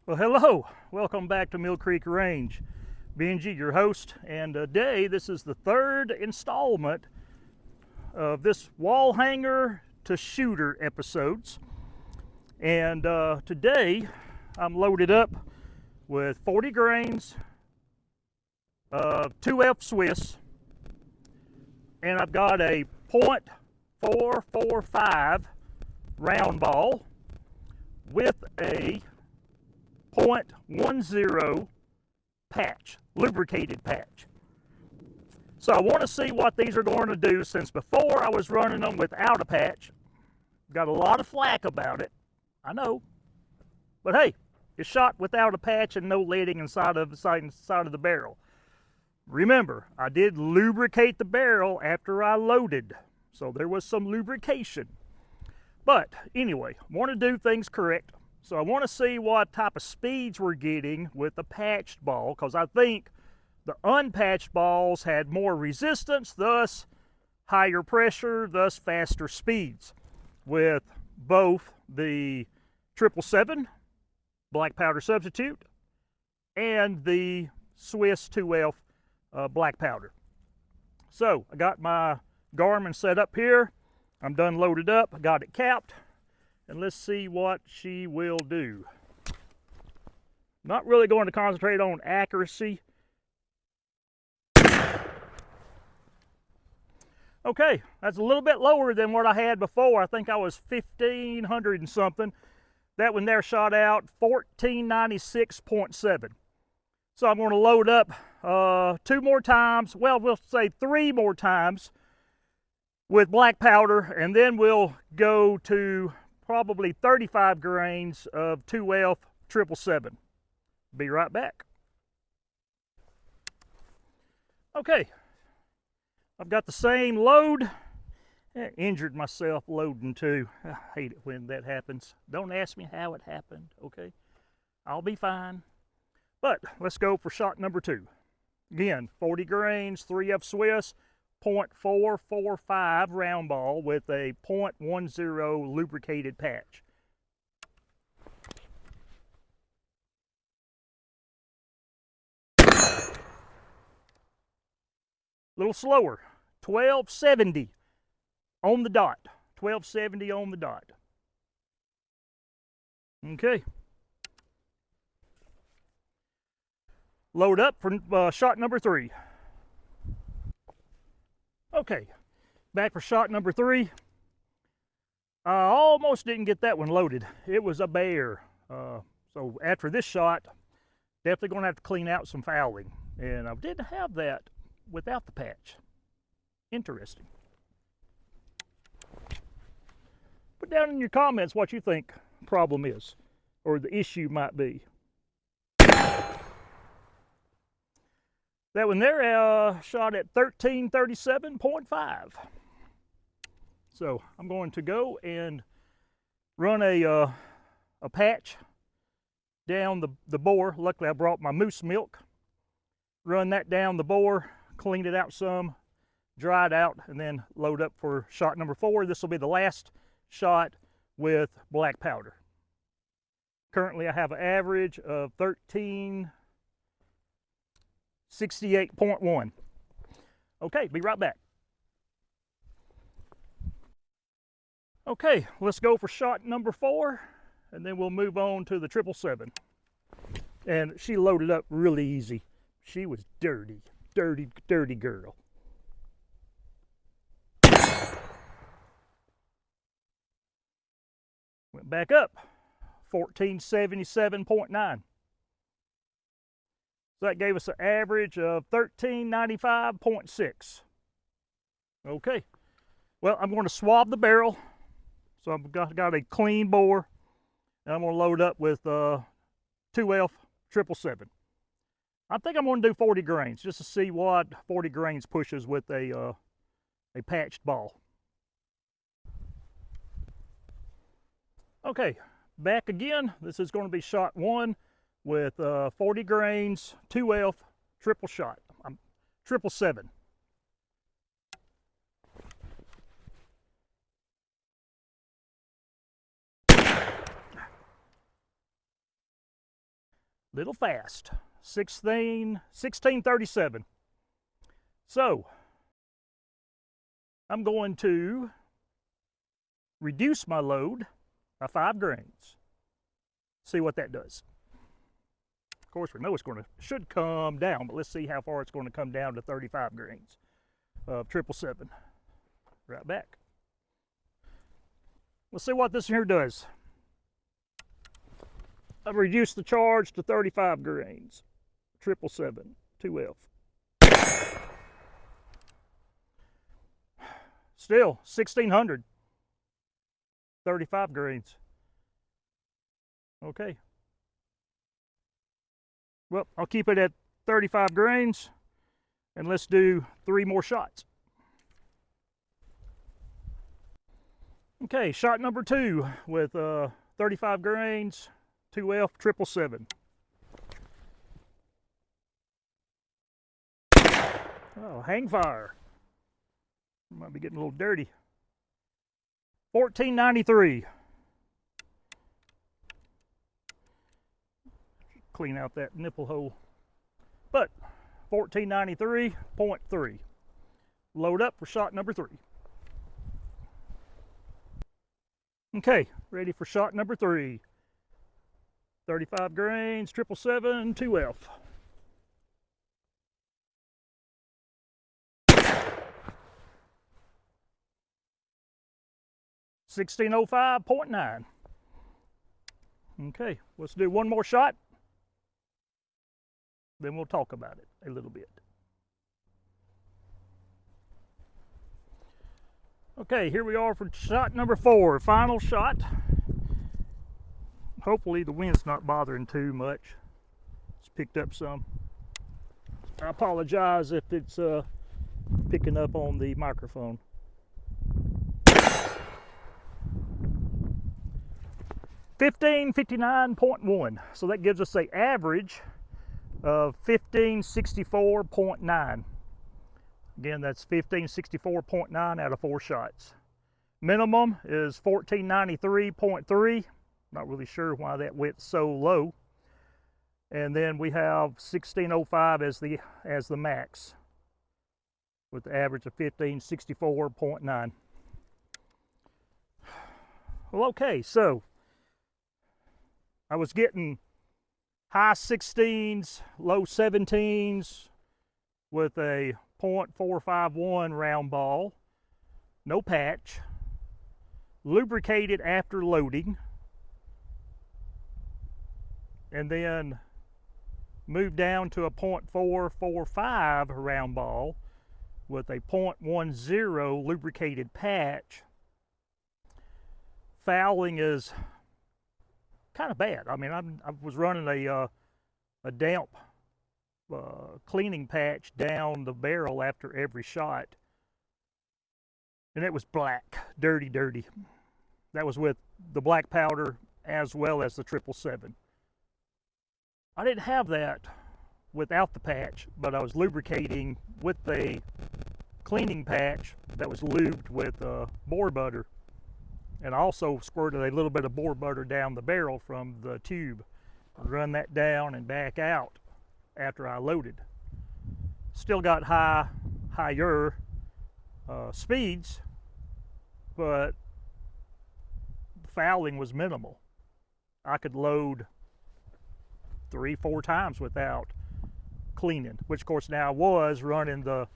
Well, hello. Welcome back to Mill Creek Range. Benji, your host, and today this is the third installment of this wall hanger to shooter episodes. And today I'm loaded up with 40 grains of 2F Swiss, and I've got a .445 round ball with a .10 patch, lubricated patch. So I want to see what these are going to do, since before I was running them without a patch. Got a lot of flack about it, I know. But hey, it's shot without a patch and no leading inside of the barrel. Remember, I did lubricate the barrel after I loaded, so there was some lubrication. But anyway, I want to do things correct. So I want to see what type of speeds we're getting with the patched ball, because I think the unpatched balls had more resistance, thus higher pressure, thus faster speeds. With both the 777 black powder substitute and the Swiss 2F black powder. So I got my Garmin set up here. I'm done loaded up. I got it capped. And let's see what she will do. Not really going to concentrate on accuracy. Okay, that's a little bit lower than what I had before. I think I was 1,500 and something. That one there shot out 1496.7. So I'm going to load up 2 more times. Well, we'll say 3 more times with black powder, and then we'll go to probably 35 grains of 2F 777. Be right back. Okay, I've got the same load. I injured myself loading too. I hate it when that happens. Don't ask me how it happened, okay? I'll be fine. But let's go for shot number 2. Again, 40 grains, 3F Swiss, .445 round ball with a .10 lubricated patch. A little slower, 1270 on the dot. 1270 on the dot. Okay. Load up for shot number 3. Okay, back for shot number 3. I almost didn't get that one loaded. It was a bear. So after this shot, definitely going to have to clean out some fouling. And I didn't have that without the patch. Interesting. Put down in your comments what you think the problem is, or the issue might be. That one there shot at 1337.5. So I'm going to go and run a patch down the bore. Luckily I brought my moose milk. Run that down the bore, cleaned it out some, dry it out, and then load up for shot number 4. This will be the last shot with black powder. Currently I have an average of 1368.1. Okay, be right back. Okay, let's go for shot number 4, and then we'll move on to the 777. And she loaded up really easy. She was dirty, dirty, dirty girl. Went back up, 1477.9. So that gave us an average of 1395.6. Okay, well, I'm going to swab the barrel. So I've got a clean bore, and I'm going to load up with 2F 777. I think I'm going to do 40 grains just to see what 40 grains pushes with a patched ball. Okay, back again. This is going to be shot 1 with 40 grains, 2F triple shot, 777. Little fast. 1637. So I'm going to reduce my load by 5 grains. See what that does. Of course, we know it's should come down, but let's see how far it's going to come down to 35 grains of 777. Right back. Let's see what this here does. I've reduced the charge to 35 grains. 777, 2F. Still, 1600. 35 grains. Okay. Well, I'll keep it at 35 grains, and let's do 3 more shots. Okay, shot number 2 with 35 grains, 2F, 777. Oh, hang fire. Might be getting a little dirty. 1493. Clean out that nipple hole. But 1493.3. Load up for shot number 3. Okay, ready for shot number 3. 35 grains, 777, 2F. $16.05.9. Okay, let's do one more shot. Then we'll talk about it a little bit. Okay, here we are for shot number 4, final shot. Hopefully the wind's not bothering too much. It's picked up some. I apologize if it's picking up on the microphone. 1559.1. So that gives us an average of 1564.9. Again, that's 1564.9 out of 4 shots. Minimum is 1493.3. Not really sure why that went so low. And then we have 1605 as the max, with the average of 1564.9. Well, okay, so I was getting high 16s, low 17s with a .451 round ball, no patch, lubricated after loading, and then moved down to a .445 round ball with a .10 lubricated patch. Fouling is kind of bad. I mean, I was running a damp cleaning patch down the barrel after every shot, and it was black, dirty. That was with the black powder as well as the 777. I didn't have that without the patch, but I was lubricating with the cleaning patch that was lubed with boar butter, and I also squirted a little bit of boar butter down the barrel from the tube. Run that down and back out after I loaded. Still got higher speeds, but fouling was minimal. I could load 3-4 times without cleaning, which of course now I was running the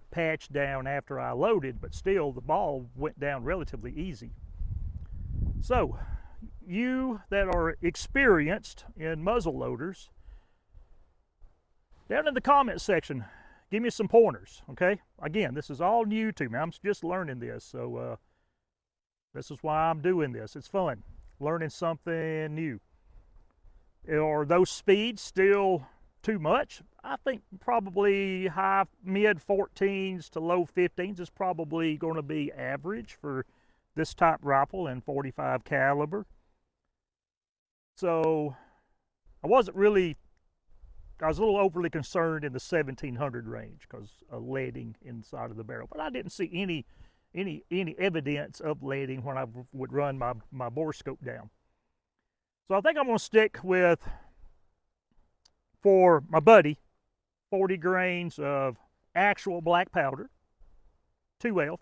patch down after I loaded, but still the ball went down relatively easy. So you that are experienced in muzzle loaders, down in the comment section, give me some pointers, okay? Again, this is all new to me. I'm just learning this, so this is why I'm doing this. It's fun, learning something new. Are those speeds still too much? I think probably mid 14s to low 15s is probably going to be average for this type rifle and .45 caliber. So I was a little overly concerned in the 1700 range because of leading inside of the barrel, but I didn't see any evidence of leading when I would run my bore scope down. So I think I'm going to stick with for my buddy, 40 grains of actual black powder, 2F,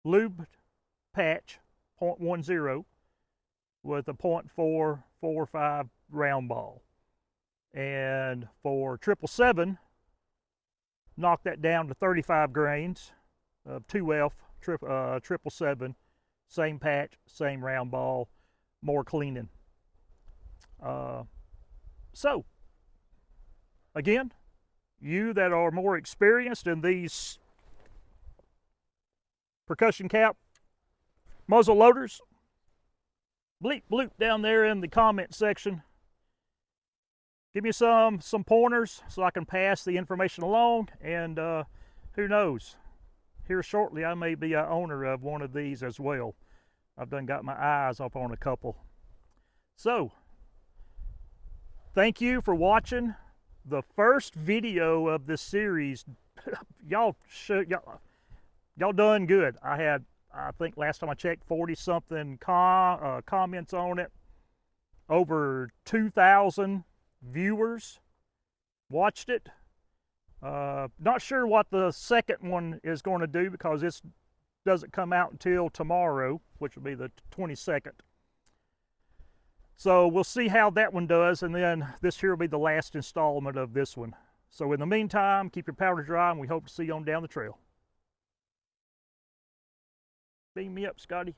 lube patch, 0.10, with a 0.445 round ball. And for 777, knock that down to 35 grains of 2F, 777, same patch, same round ball, more cleaning. So, again, you that are more experienced in these percussion cap muzzle loaders, bleep bloop down there in the comment section. Give me some pointers so I can pass the information along, and who knows, here shortly I may be an owner of one of these as well. I've done got my eyes up on a couple. So, thank you for watching the first video of this series. Y'all done good. I think last time I checked, 40-something comments on it. Over 2,000 viewers watched it. Not sure what the second one is going to do, because this doesn't come out until tomorrow, which will be the 22nd. So we'll see how that one does, and then this here will be the last installment of this one. So in the meantime, keep your powder dry, and we hope to see you on down the trail. Beam me up, Scotty.